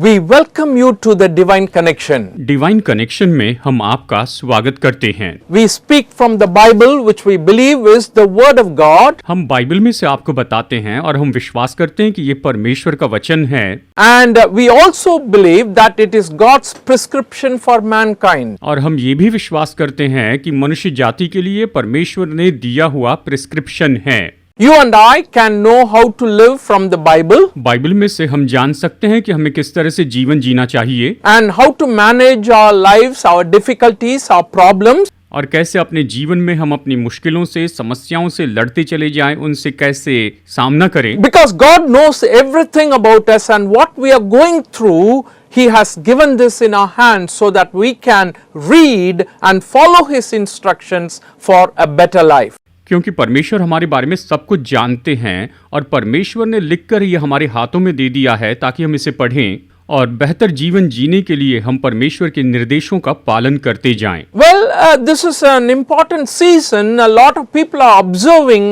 We welcome you to the Divine Connection. Divine connection में हम आपका स्वागत करते हैं। We speak from the Bible, which we believe is the Word of God. हम Bible में से आपको बताते हैं और हम विश्वास करते हैं कि ये परमेश्वर का वचन है। And we also believe that it is God's prescription for mankind. और हम ये भी विश्वास करते हैं कि मनुष्य जाति के लिए परमेश्वर ने दिया हुआ प्रिस्क्रिप्शन है। You and I can know how to live from the Bible Bible में से हम जान सकते हैं कि हमें किस तरह से जीवन जीना चाहिए and how to manage our lives, our difficulties, our problems. और कैसे अपने जीवन में हम अपनी मुश्किलों से, समस्याओं से लड़ते चले जाएं, उनसे कैसे सामना करें। Because God knows everything about us and what we are going through, He has given this in our hands so that we can read and follow His instructions for a better life. क्योंकि परमेश्वर हमारे बारे में सब कुछ जानते हैं और परमेश्वर ने लिखकर ये हमारे हाथों में दे दिया है ताकि हम इसे पढ़ें और बेहतर जीवन जीने के लिए हम परमेश्वर के निर्देशों का पालन करते जाएं। Well, this is an important season. A lot of people are observing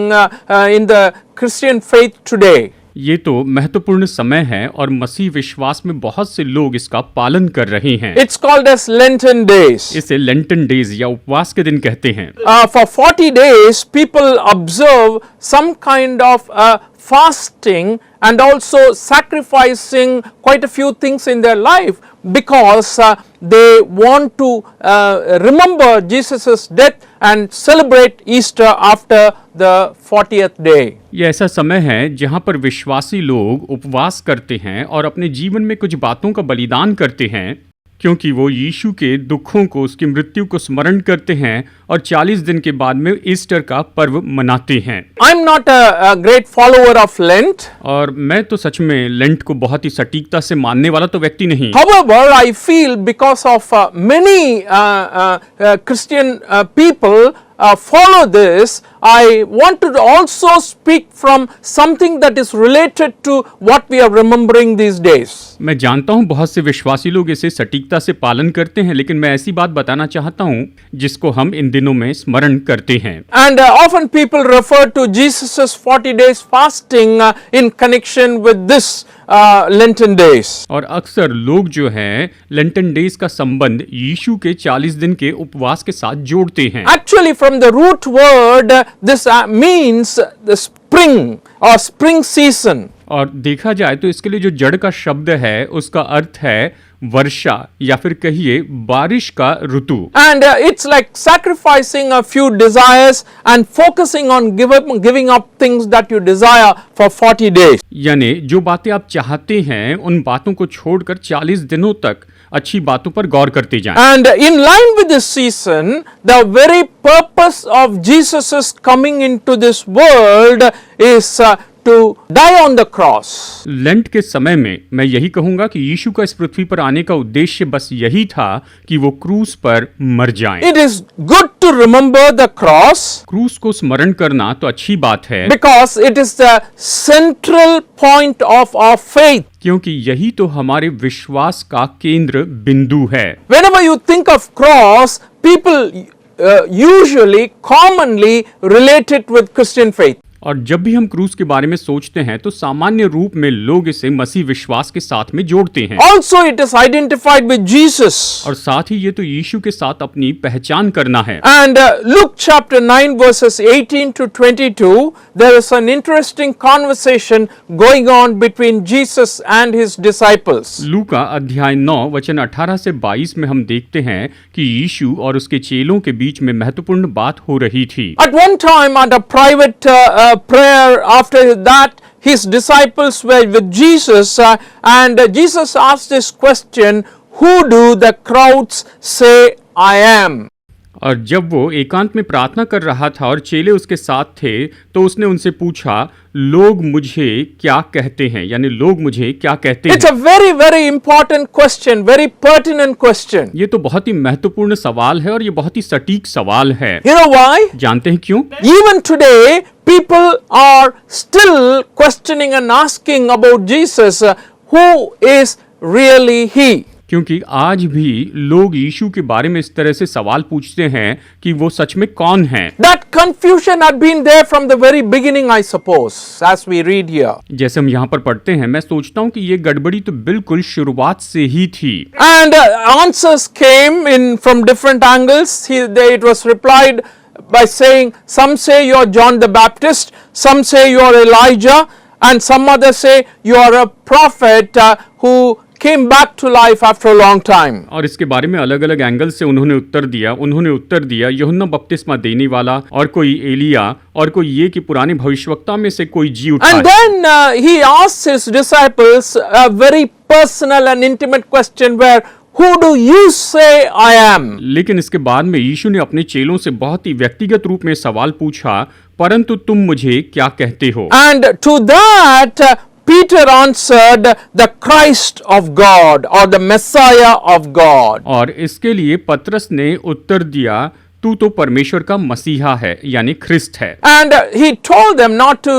in the Christian faith today. ये तो महत्वपूर्ण समय है और मसीह विश्वास में बहुत से लोग इसका पालन कर रहे हैं। It's called as Lenten days. इसे लेंटन डेज या उपवास के दिन कहते हैं। For 40 days, people observe some kind of fasting and also sacrificing quite a few things in their life because they want to remember Jesus' death and celebrate Easter after the 40th day. ये ऐसा समय है जहाँ पर विश्वासी लोग उपवास करते हैं और अपने जीवन में कुछ बातों का बलिदान करते हैं क्योंकि वो यीशु के दुखों को, उसकी मृत्यु को स्मरण करते हैं और 40 दिन के बाद में ईस्टर का पर्व मनाते हैं। I'm not a great follower of Lent. और मैं तो सच में लेंट को बहुत ही सटीकता से मानने वाला तो व्यक्ति नहीं। However, I feel because of many Christian people follow this, I want to also speak from something that is related to what we are remembering these days. मैं जानता हूँ बहुत से विश्वासी लोग इसे सटीकता से पालन करते हैं, लेकिन मैं ऐसी बात बताना चाहता हूँ जिसको हम इन दिनों में स्मरण करते हैं। And often people refer to Jesus's 40 days fasting in connection with this Lenten days. और अक्सर लोग जो है लेंटन डेज का संबंध यीशु के 40 दिन के उपवास के साथ जोड़ते हैं। Actually, from the root word, this means the spring or spring season. और देखा जाए तो इसके लिए जो जड़ का शब्द है उसका अर्थ है वर्षा या फिर कहिए बारिश का ऋतु। And it's like sacrificing a few desires and focusing on giving up things that you desire for 40 days. यानी जो बातें आप चाहते हैं उन बातों को छोड़कर 40 दिनों तक अच्छी बातों पर गौर करते जाएं। And in line with this season, the very purpose of Jesus's coming into this world is to die on the cross. Lent के समय में मैं यही कहूंगा कि यीशु का इस पृथ्वी पर आने का उद्देश्य बस यही था कि वो क्रूस पर मर जाएं। It is good to remember the cross. क्रूस को स्मरण करना तो अच्छी बात है Because it is the central point of our faith. क्योंकि यही तो हमारे विश्वास का केंद्र बिंदु है। Whenever you think of cross, people usually commonly relate it with Christian faith. और जब भी हम क्रूस के बारे में सोचते हैं तो सामान्य रूप में लोग इसे मसीह विश्वास के साथ में जोड़ते हैं। Also, it is identified with Jesus. और साथ ही ये तो यीशु के साथ अपनी पहचान करना है। And Luke chapter 9 verses 18 to 22, there is an interesting conversation going on between Jesus and his disciples. लूका अध्याय 9 वचन 18 से 22 में हम देखते हैं कि यीशु और उसके चेलों के बीच में महत्वपूर्ण बात हो रही थी। At one time, at a private prayer, after that, his disciples were with Jesus, and Jesus asked this question, "Who do the crowds say I am?" और जब वो एकांत में प्रार्थना कर रहा था और चेले उसके साथ थे तो उसने उनसे पूछा, लोग मुझे क्या कहते हैं, यानी लोग मुझे क्या कहते हैं। It's a very, very important question, very pertinent question. ये तो बहुत ही महत्वपूर्ण सवाल है और ये बहुत ही सटीक सवाल है। You know why? जानते हैं क्यों? Even today, people are still questioning and asking about Jesus, who is really he? क्योंकि आज भी लोग यीशु के बारे में इस तरह से सवाल पूछते हैं कि वो सच में कौन हैं। That confusion had been there from the very beginning, I suppose, as we read here. जैसे हम यहाँ पर पढ़ते हैं, मैं सोचता हूँ कि ये गड़बड़ी तो बिल्कुल शुरुआत से ही थी। And answers came in from different angles. It was replied by saying, some say you are John the Baptist, some say you are Elijah, and some others say you are a prophet who came back to life after a long time. और इसके बारे में अलग अलग angle से उन्होंने उत्तर दिया यूहन्ना बपतिस्मा देने वाला, और कोई एलिया, और कोई ये कि पुराने भविष्यवक्ता में से कोई जी उठा। And then he asked his disciples a very personal and intimate question where, who do you say I am? लेकिन इसके बाद में यीशु ने अपने चेलों से बहुत ही व्यक्तिगत रूप में सवाल पूछा, परंतु तुम मुझे क्या कहते हो? And to that Peter answered, the Christ of God or the Messiah of God. और इसके लिए पतरस ने उत्तर दिया, तू तो परमेश्वर का मसीहा है, यानी ख्रिस्त है। And he told them not to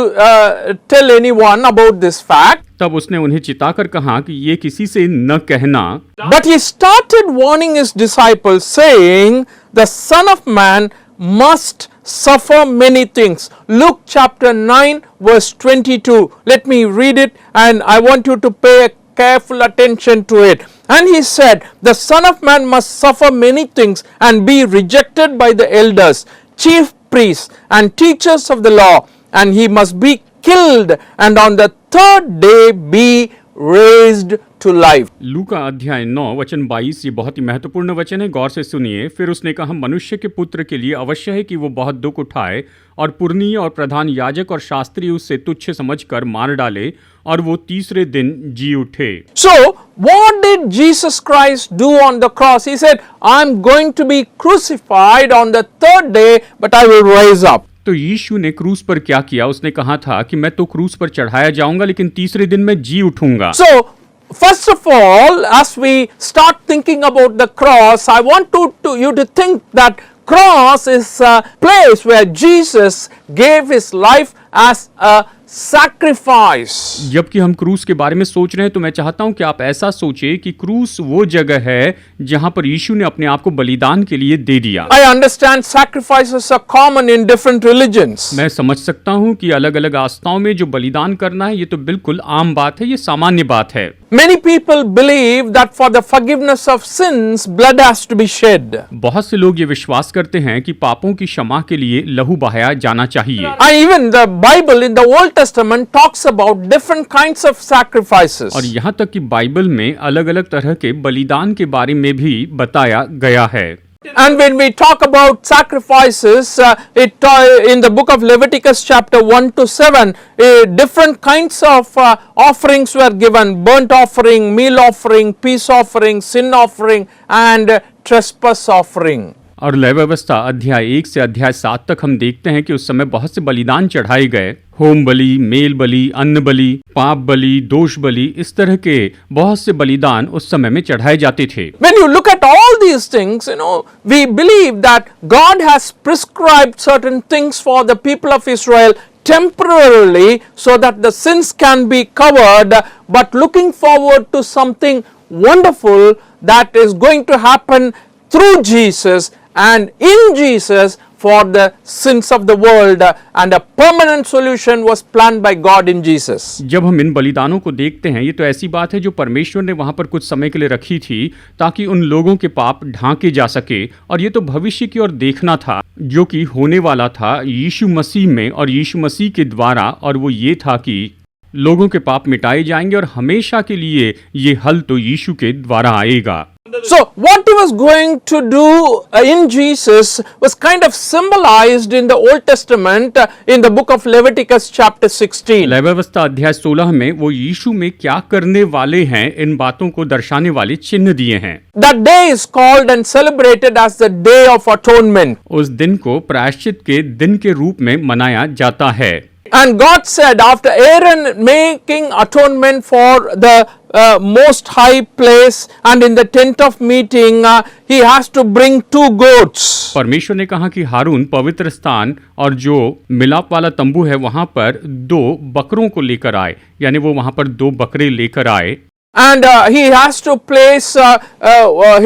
tell anyone about this fact. तब उसने उन्हें चिताकर कहा कि ये किसी से न कहना। But he started warning his disciples, saying, the Son of Man must suffer many things. Luke chapter 9 verse 22. Let me read it, and I want you to pay careful attention to it. And he said, the Son of Man must suffer many things and be rejected by the elders, chief priests and teachers of the law, and he must be killed and on the third day be raised to life. लूका अध्याय 9 वचन 22, ये बहुत ही महत्वपूर्ण वचन है, गौर से सुनिए। फिर उसने कहा, मनुष्य के पुत्र के लिए अवश्य है कि वो बहुत दुख उठाए, और पुरनीय और प्रधान याजक और शास्त्री उससे तुच्छ समझकर मार डाले, और वो तीसरे दिन जी उठे। So, what did Jesus Christ do on the cross? He said, I'm going to be crucified on the third day, but I will rise up. तो यीशु ने क्रूस पर क्या किया? उसने कहा था कि मैं तो क्रूस पर चढ़ाया जाऊंगा, लेकिन तीसरे दिन मैं जी उठूंगा। So, first of all, as we start thinking about the cross, I want you to think that cross is a place where Jesus gave his life as a sacrifice. जबकि हम क्रूस के बारे में सोच रहे हैं, तो मैं चाहता हूं कि आप ऐसा सोचें कि क्रूस वो जगह है जहां पर यीशु ने अपने आप को बलिदान के लिए दे दिया। I understand sacrifices are common in different religions. मैं समझ सकता हूं कि अलग अलग आस्थाओं में जो बलिदान करना है, ये तो बिल्कुल आम बात है, ये सामान्य बात है। Many people believe that for the forgiveness of sins, blood has to be shed. बहुत से लोग ये विश्वास करते हैं कि पापों की क्षमा के लिए लहू बहाया जाना चाहिए। And even the Bible in the Old Testament talks about different kinds of sacrifices. और यहाँ तक कि बाइबल में अलग अलग तरह के बलिदान के बारे में भी बताया गया है। And when we talk about sacrifices, in the book of Leviticus chapter 1 to 7, different kinds of offerings were given: burnt offering, meal offering, peace offering, sin offering, and trespass offering. और लय व्यवस्था अध्याय 1 से अध्याय 7 तक हम देखते हैं कि उस समय बहुत से बलिदान चढ़ाए गए। होम बलि, मेल बलि, अन्न बलि, पाप बलि, दोष बलि, इस तरह के बहुत से बलिदान उस समय में चढ़ाए जाते थे। When you look at all these things, we believe that God has prescribed certain things for the people of Israel temporarily so that the sins can be covered, but looking forward to something wonderful that is going to happen through Jesus and in Jesus for the sins of the world, and a permanent solution was planned by God in Jesus. जब हम इन बलिदानों को देखते हैं, ये तो ऐसी बात है जो परमेश्वर ने वहां पर कुछ समय के लिए रखी थी ताकि उन लोगों के पाप ढांके जा सके, और ये तो भविष्य की ओर देखना था जो कि होने वाला था यीशु मसीह में और यीशु मसीह के द्वारा, और वो ये था कि लोगों के पाप मिटाए जाएंगे और हमेशा के लिए ये हल तो यीशु के द्वारा आएगा। So what he was going to do in Jesus was kind of symbolized in the Old Testament in the book of Leviticus chapter 16. लय व्यवस्था अध्याय 16 में वो यीशु में क्या करने वाले हैं, इन बातों को दर्शाने वाले चिन्ह दिए हैं। That day is called and celebrated as the Day of Atonement. उस दिन को प्रायश्चित के दिन के रूप में मनाया जाता है। And God said, after Aaron making atonement for the most high place and in the tent of meeting, he has to bring 2 goats. परमेश्वर ने कहा कि हारून पवित्र स्थान और जो मिलाप वाला तंबू है वहां पर 2 बकरों को लेकर आए, यानी वो वहां पर 2 बकरे लेकर आए। and he has to place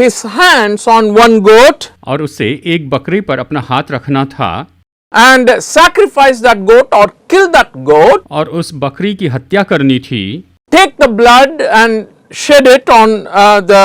his hands on one goat और उसे एक बकरे पर अपना हाथ रखना था and sacrifice that goat or kill that goat, और उस बकरी की हत्या करनी थी, take the blood and shed it on the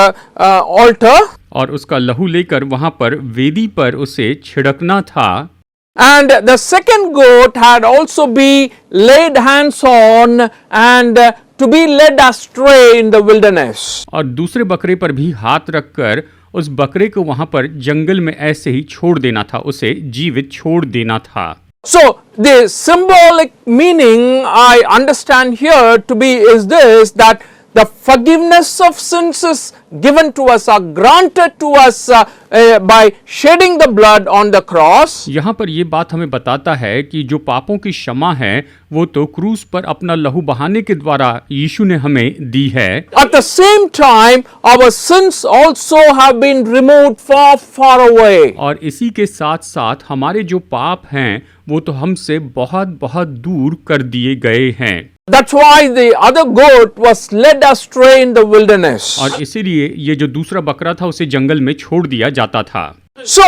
altar, और उसका लहू लेकर वहां पर वेदी पर उसे छिड़कना था, and the second goat had also be laid hands on and to be led astray in the wilderness. और दूसरे बकरे पर भी हाथ रखकर उस बकरे को वहां पर जंगल में ऐसे ही छोड़ देना था, उसे जीवित छोड़ देना था। So the symbolic meaning I understand here to be is this, that the forgiveness of sins is given to us or granted to us by shedding the blood on the cross. यहाँ पर ये बात हमें बताता है कि जो पापों की क्षमा है वो तो क्रूस पर अपना लहू बहाने के द्वारा यीशु ने हमें दी है। At the same time, our sins also have been removed far, far away. और इसी के साथ साथ हमारे जो पाप हैं वो तो हमसे बहुत बहुत दूर कर दिए गए हैं। That's why the other goat was led astray in the wilderness. और इसीलिए ये जो दूसरा बकरा था उसे जंगल में छोड़ दिया जाता था। So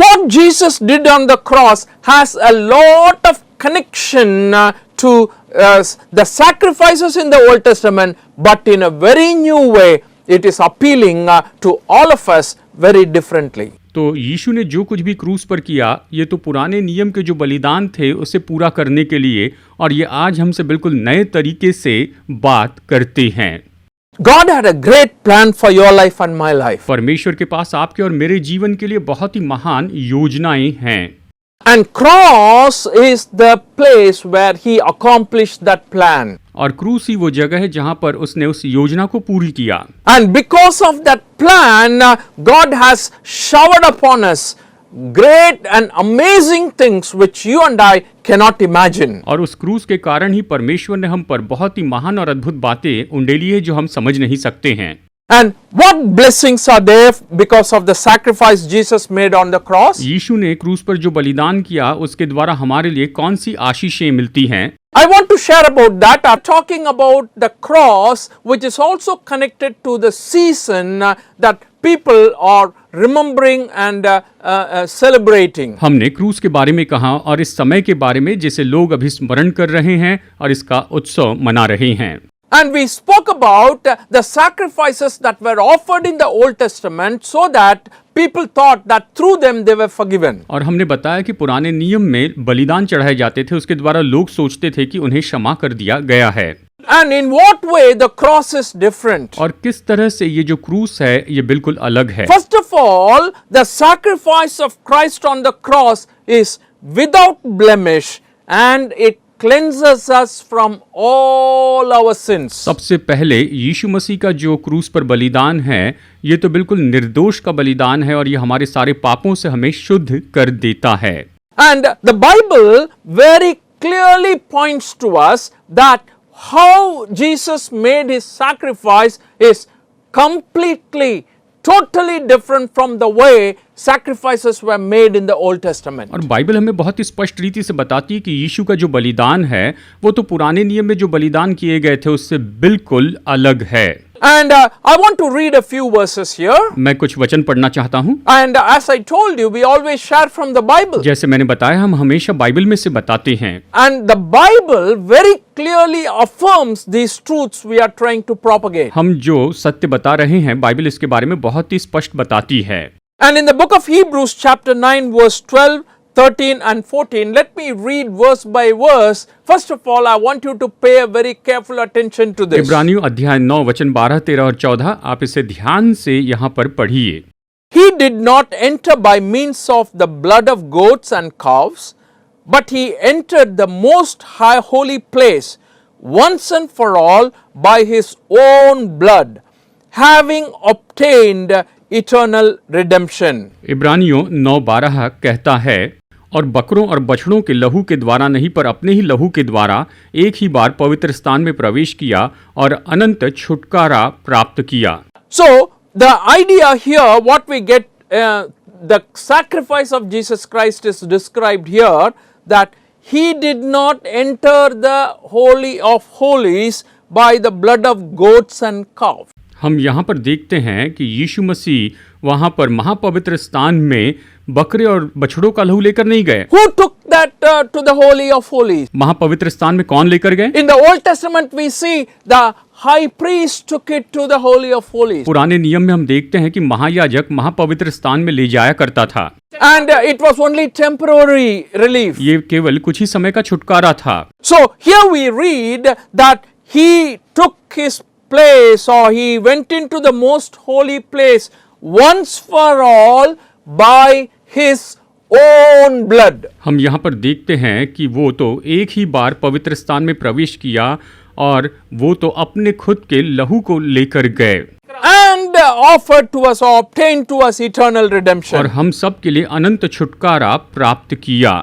what Jesus did on the cross has a lot of connection to the sacrifices in the Old Testament, but in a very new way it is appealing to all of us very differently. तो यीशु ने जो कुछ भी क्रूस पर किया ये तो पुराने नियम के जो बलिदान थे उसे पूरा करने के लिए, और ये आज हमसे बिल्कुल नए तरीके से बात करते हैं। God had a great plan for your life and my life. परमेश्वर के पास आपके और मेरे जीवन के लिए बहुत ही महान योजनाएं हैं, And cross is the place where he accomplished that plan. और क्रूस ही वो जगह है जहां पर उसने उस योजना को पूरी किया। And because of that plan, God has showered upon us great and amazing things which you and I cannot imagine. और उस क्रूस के कारण ही परमेश्वर ने हम पर बहुत ही महान और अद्भुत बातें उंडेली है जो हम समझ नहीं सकते हैं। And what blessings are there because of the sacrifice Jesus made on the cross? यीशु ने क्रूस पर जो बलिदान किया उसके द्वारा हमारे लिए कौन सी आशीषें मिलती हैं? I want to share about that. I'm talking about the cross, which is also connected to the season that people are remembering and celebrating. हमने क्रूस के बारे में कहा और इस समय के बारे में जिसे लोग अभी स्मरण कर रहे हैं और इसका उत्सव मना रहे हैं। And we spoke about the sacrifices that were offered in the Old Testament so that people thought that through them they were forgiven. और हमने बताया कि पुराने नियम में बलिदान चढ़ाए जाते थे, उसके द्वारा लोग सोचते थे कि उन्हें क्षमा कर दिया गया है। And in what way the cross is different? और किस तरह से ये जो क्रूस है ये बिल्कुल अलग है। First of all, the sacrifice of Christ on the cross is without blemish and it cleanses us from all our sins. सबसे पहले यीशु मसीह का जो क्रूस पर बलिदान है ये तो बिल्कुल निर्दोष का बलिदान है और ये हमारे सारे पापों से हमें शुद्ध कर देता है। And the Bible very clearly points to us that how Jesus made his sacrifice is completely, totally different from the way sacrifices were made in the Old Testament. और बाइबल हमें बहुत ही स्पष्ट रीति से बताती है कि यीशु का जो बलिदान है वो तो पुराने नियम में जो बलिदान किए गए थे उससे बिल्कुल अलग है। And I want to read a few verses here. मैं कुछ वचन पढ़ना चाहता हूँ। And as I told you, we always share from the Bible. जैसे मैंने बताया हम हमेशा बाइबल में से बताते हैं। And the Bible very clearly affirms these truths we are trying to propagate. हम जो सत्य बता रहे हैं बाइबल इसके बारे में बहुत ही स्पष्ट बताती है। And in the book of Hebrews chapter 9 verse 12, 13 and 14, let me read verse by verse. First of all, I want you to pay a very careful attention to this. इब्रानियों अध्याय 9 वचन 12, 13 और 14 आप इसे ध्यान से यहाँ पर पढ़िए। He did not enter by means of the blood of goats and calves, but he entered the most high holy place once and for all by his own blood, having obtained eternal redemption. इब्रानियों 9:12 कहता है और बकरों और बछड़ों के लहू के द्वारा नहीं पर अपने ही लहू के द्वारा एक ही बार पवित्र स्थान में प्रवेश किया और अनंत छुटकारा प्राप्त किया। So the idea here, what we get, the sacrifice of Jesus Christ is described here, that he did not enter the holy of holies by the blood of goats and calves. हम यहाँ पर देखते हैं कि यीशु मसीह वहाँ पर महापवित्र स्थान में बकरे और बछड़ों का लहू लेकर नहीं गए। Who took that to the Holy of Holies? महापवित्र स्थान में कौन लेकर गए? In the Old Testament we see the high priest took it to the Holy of Holies. पुराने नियम में हम देखते हैं कि महायाजक महापवित्र स्थान में ले जाया करता था। And it was only temporary relief. ये केवल कुछ ही समय का छुटकारा था। So here we read that he took his place, or he went into the most holy place once for all by his own blood. हम यहाँ पर देखते हैं कि वो तो एक ही बार पवित्र स्थान में प्रवेश किया और वो तो अपने खुद के लहू को लेकर गए And offered to us or obtained to us eternal और redemption. हम सब के लिए अनंत छुटकारा प्राप्त किया।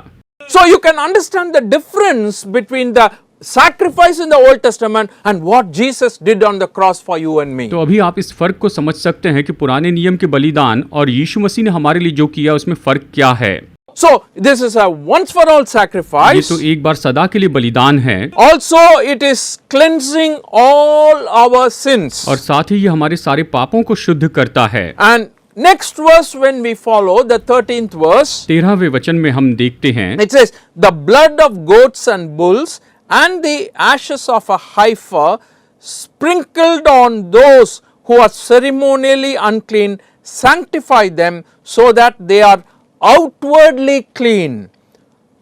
So you can understand the difference between the sacrifice in the Old Testament and what Jesus did on the cross for you and me. तो अभी आप इस फर्क को समझ सकते हैं कि पुराने नियम के बलिदान और यीशु मसीह ने हमारे लिए जो किया उसमें फर्क क्या है। So this is a once for all ये sacrifice. तो एक बार सदा के लिए बलिदान है Also it is cleansing all our sins. और साथ ही ये हमारे सारे पापों को शुद्ध करता है। And next verse when we follow the 13th verse, 13वें वचन में हम देखते हैं it says, the blood of goats and bulls and the ashes of a heifer sprinkled on those who are ceremonially unclean sanctify them so that they are outwardly clean.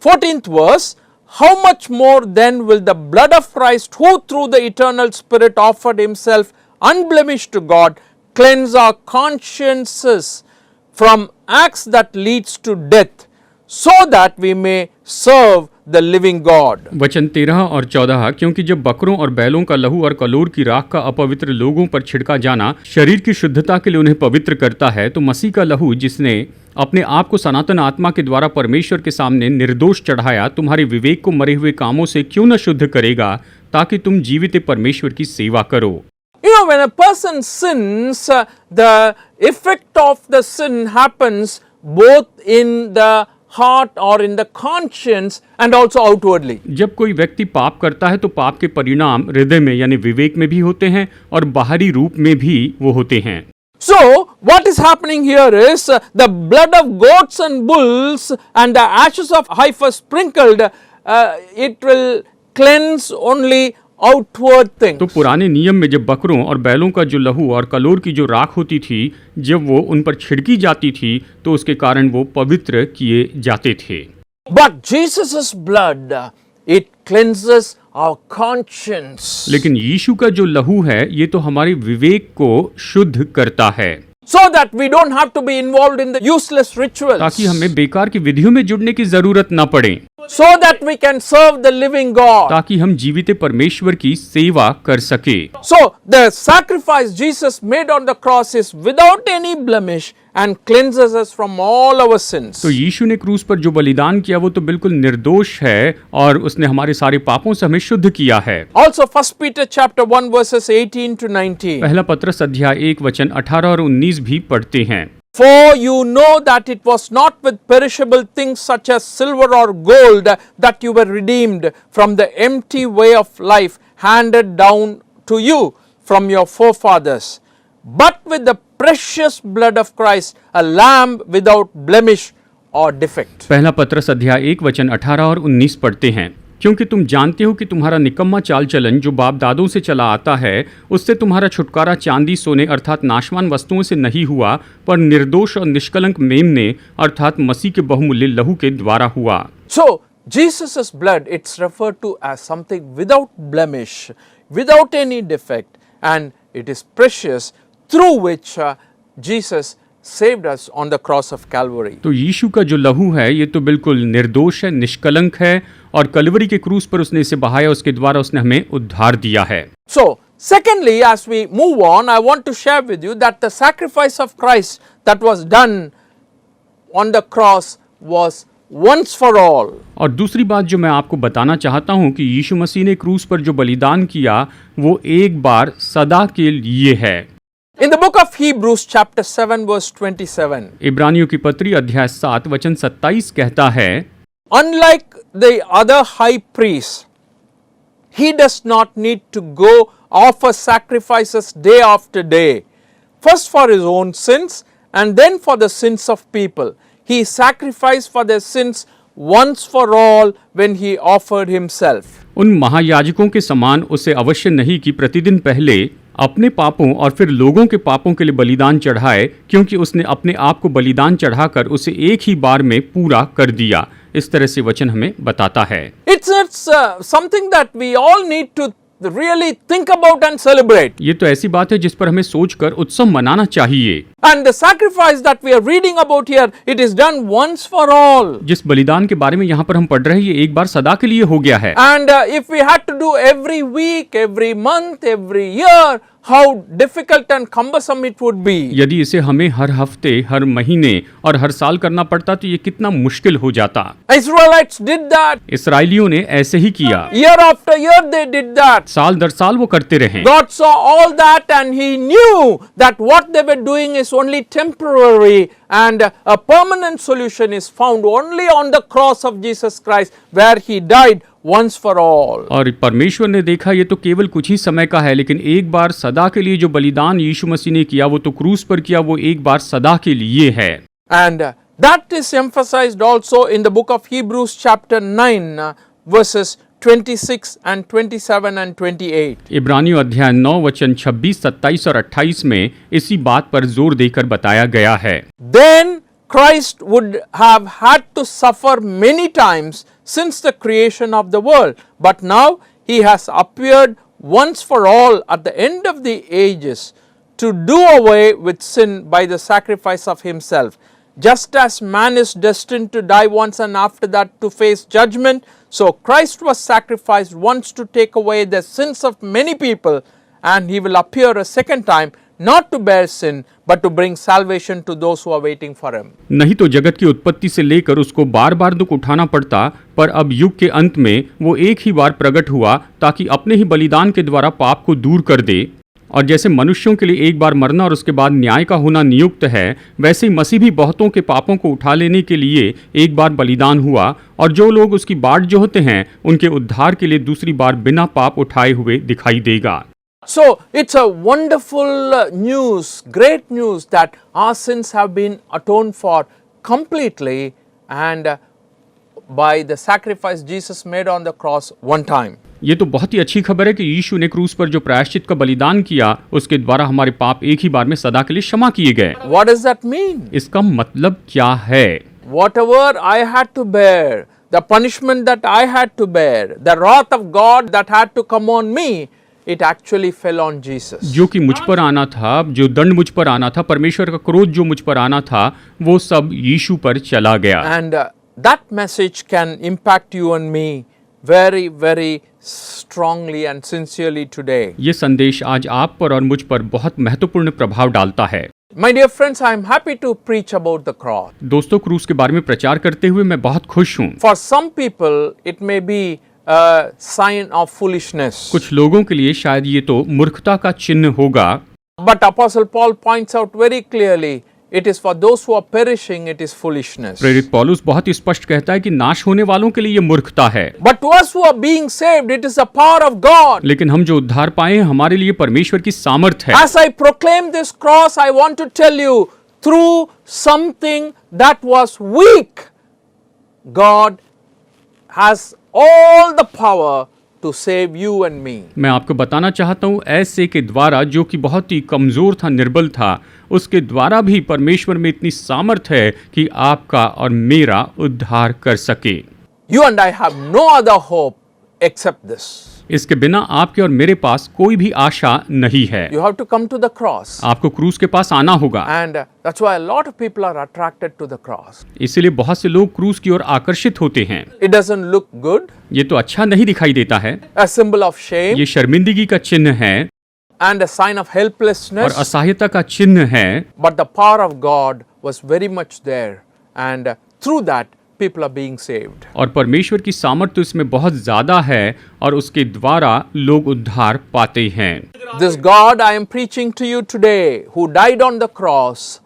14th verse, how much more then will the blood of Christ, who through the eternal Spirit offered himself unblemished to God, cleanse our consciences from acts that leads to death, so that we may serve the living God. वचन 13 और 14, क्योंकि जब बकरों और बैलों का लहू और कलोर की राख का अपवित्र लोगों पर छिड़का जाना शरीर की शुद्धता के लिए उन्हें पवित्र करता है, तो मसीह का लहू जिसने अपने आप को सनातन आत्मा के द्वारा परमेश्वर के सामने निर्दोष चढ़ाया, तुम्हारे विवेक को मरे हुए कामों से क्यों न शुद्ध करेगा, ताकि तुम जीवित परमेश्वर की सेवा करो। You know, when a person sins, the effect of the sin happens both in the heart or in the conscience and also outwardly. जब कोई व्यक्ति पाप करता है तो पाप के परिणाम हृदय में यानी विवेक में भी होते हैं और बाहरी रूप में भी वो होते हैं। So what is happening here is the blood of goats and bulls and the ashes of heifer sprinkled, it will cleanse only outward things. तो पुराने नियम में जब बकरों और बैलों का जो लहू और कलोर की जो राख होती थी, जब वो उन पर छिड़की जाती थी तो उसके कारण वो पवित्र किए जाते थे। But Jesus' blood, it cleanses our conscience. लेकिन यीशु का जो लहू है ये तो हमारे विवेक को शुद्ध करता है, So that we don't have to be involved in the useless rituals. ताकि हमें बेकार की विधियों में जुड़ने की जरूरत न पड़े, So that we can serve the living God. ताकि हम जीवित परमेश्वर की सेवा कर सके। So the sacrifice Jesus made on the cross is without any blemish and cleanses us from all our sins. तो यीशु ने क्रूस पर जो बलिदान किया वो तो बिल्कुल निर्दोष है और उसने हमारे सारे पापों से हमें शुद्ध किया है। Also 1 Peter chapter 1 verses 18 to 19. पहला पत्रस अध्याय 1 वचन 18 और 19 भी पढ़ते हैं। For you know that it was not with perishable things such as silver or gold that you were redeemed from the empty way of life handed down to you from your forefathers, but with the precious blood of Christ, a lamb without blemish or defect. पहला पत्रस अध्याय 1 वचन 18 और 19 पढ़ते हैं। क्योंकि तुम जानते हो कि तुम्हारा निकम्मा चाल चलन जो बाप दादों से चला आता है, उससे तुम्हारा छुटकारा चांदी सोने अर्थात नाशवान वस्तुओं से नहीं हुआ, पर निर्दोष और निष्कलंक मेमने अर्थात मसीह के बहुमूल्य लहू के द्वारा हुआ। So Jesus' blood, it's referred to as something without blemish, without any defect, and it is precious, through which Jesus saved us on the cross of Calvary. तो यीशु का जो लहू है ये तो बिल्कुल निर्दोष है, निष्कलंक है और कलवरी के क्रूस पर उसने इसे बहाया, उसके द्वारा उसने हमें उद्धार दिया है। So, secondly, as we move on, I want to share with you that the sacrifice of Christ that was done on the cross was once for all. और दूसरी बात जो मैं आपको बताना चाहता हूँ कि यीशु मसीह ने क्रूस पर जो बलिदान किया वो एक बार सदा के लिए है। In the book of Hebrews chapter 7 verse 27, इब्रानियों की पत्री अध्याय 7 वचन 27 कहता है, unlike the other high priests, he does not need to go offer sacrifices day after day, first for his own sins and then for the sins of people. He sacrificed for their sins once for all when he offered himself. उन महायाजकों के समान उसे अवश्य नहीं कि प्रतिदिन पहले अपने पापों और फिर लोगों के पापों के लिए बलिदान चढ़ाए, क्योंकि उसने अपने आप को बलिदान चढ़ाकर उसे एक ही बार में पूरा कर दिया। इस तरह से वचन हमें बताता है। It's something that we all need to really think about and celebrate. ये तो ऐसी बात है जिस पर हमें सोचकर उत्सव मनाना चाहिए। And the sacrifice that we are reading about here, it is done once for all. जिस बलिदान के बारे में यहाँ पर हम पढ़ रहे हैं, ये एक बार सदा के लिए हो गया है। And if we had to do every week, every month, every year, how difficult and cumbersome it would be. यदि इसे हमें हर हफ्ते, हर महीने और हर साल करना पड़ता तो ये कितना मुश्किल हो जाता। Israelites did that. इसराइलियों ने ऐसे ही किया। Year after year they did that. साल दर साल वो करते रहे। God saw all that and he knew that what they were doing is only temporary and a permanent solution is found only on the cross of Jesus Christ where he died once for all. और परमेश्वर ने देखा ये तो केवल कुछ ही समय का है, लेकिन एक बार सदा के लिए जो बलिदान यीशु मसीह ने किया वो तो क्रूस पर किया, वो एक बार सदा के लिए है। And that is emphasized also in the book of Hebrews chapter 9 verses 26 and 27 and 28. इब्रानियों अध्याय 9 वचन 26, 27 और 28 में इसी बात पर जोर देकर बताया गया है। Then Christ would have had to suffer many times since the creation of the world, but now he has appeared once for all at the end of the ages to do away with sin by the sacrifice of himself. Just as man is destined to die once and after that to face judgment, so Christ was sacrificed once to take away the sins of many people, and he will appear a second time, not to bear sin, but to bring salvation to those who are waiting for him. नहीं तो जगत की उत्पत्ति से लेकर उसको बार बार दुख उठाना पड़ता, पर अब युग के अंत में वो एक ही बार प्रकट हुआ ताकि अपने ही बलिदान के द्वारा पाप को दूर कर दे। और जैसे मनुष्यों के लिए एक बार मरना और उसके बाद न्याय का होना नियुक्त है, वैसे ही मसीह भी बहुतों के पापों को उठा लेने के लिए एक बार बलिदान हुआ, और जो लोग उसकी बाट जोहते हैं उनके उद्धार के लिए दूसरी बार बिना पाप उठाए हुए दिखाई देगा। So it's a wonderful news, great news that our sins have been atoned for completely and by the sacrifice Jesus made on the cross one time. ये तो बहुत ही अच्छी खबर है कि यीशु ने क्रूस पर जो प्रायश्चित का बलिदान किया उसके द्वारा हमारे पाप एक ही बार में सदा के लिए क्षमा किए गए। What does that mean? इसका मतलब क्या है? Whatever I had to bear, the punishment that I had to bear, the wrath of God that had to come on me, it actually fell on Jesus. जो कि मुझ पर आना था, जो दंड मुझ पर आना था, परमेश्वर का क्रोध जो मुझ पर आना था, वो सब यीशु पर चला गया। And that message can impact you and me very, very strongly and sincerely today. ये संदेश आज आप पर और मुझ पर बहुत महत्वपूर्ण प्रभाव डालता है। My dear friends, I am happy to preach about the cross. दोस्तों, क्रूस के बारे में प्रचार करते हुए मैं बहुत खुश हूँ। For some people, it may be a sign of foolishness. कुछ लोगों के लिए शायद ये तो मूर्खता का चिन्ह होगा। But Apostle Paul points out very clearly, it is for those who are perishing, it is foolishness. प्रेरित पौलुस बहुत ही स्पष्ट कहता है कि नाश होने वालों के लिए ये मूर्खता है। But to us who are being saved, it is the power of God. लेकिन हम जो उद्धार पाए हैं, हमारे लिए परमेश्वर की सामर्थ है। As I proclaim this cross, I want to tell you, through something that was weak, God has all the power to save you and me. मैं आपको बताना चाहता हूँ, ऐसे के द्वारा जो कि बहुत ही कमजोर था, निर्बल था, उसके द्वारा भी परमेश्वर में इतनी सामर्थ है कि आपका और मेरा उद्धार कर सके। You and I have no other hope except this. इसके बिना आपके और मेरे पास कोई भी आशा नहीं है। You have to come to the cross. आपको क्रूस के पास आना होगा। And that's why a lot of people are attracted to the cross. इसलिए बहुत से लोग क्रूस की ओर आकर्षित होते हैं। It doesn't look good. ये तो अच्छा नहीं दिखाई देता है। A symbol of shame. ये शर्मिंदगी का चिन्ह है And a sign of और helplessness. असहायता का चिन्ह है। But the power of God was very much there. And through that, people are being saved. और परमेश्वर की सामर्थ तो इसमें बहुत ज्यादा है और उसके द्वारा लोग उद्धार पाते हैं। This God I am preaching to you today, who died on the cross,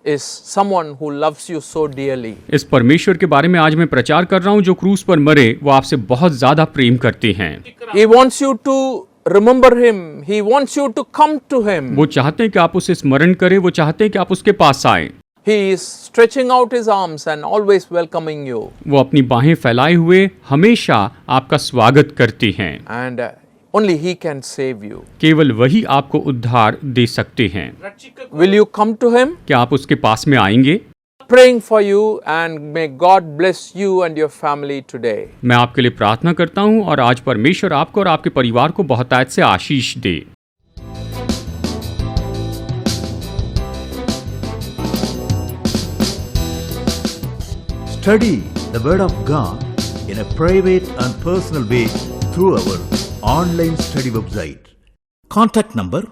is someone who loves you so dearly. इस परमेश्वर के बारे में आज मैं प्रचार कर रहा हूँ जो क्रूस पर मरे, वो आपसे बहुत ज्यादा प्रेम करते हैं। He wants you to remember him. He wants you to come to him. वो चाहते हैं कि आप उसे स्मरण करें, वो चाहते हैं कि आप उसके पास आए। He is stretching out his arms and always welcoming you. वो अपनी बाहें फैलाए हुए हमेशा आपका स्वागत करते हैं। And only he can save you. केवल वही आपको उद्धार दे सकते हैं। Will you come to him? क्या आप उसके पास में आएंगे? Praying for you, and may God bless you and your family today. मैं आपके लिए प्रार्थना करता हूँ और आज परमेश्वर आपको और आपके परिवार को बहुतायत से आशीष दे। Study the Word of God in a private and personal way through our online study website. Contact number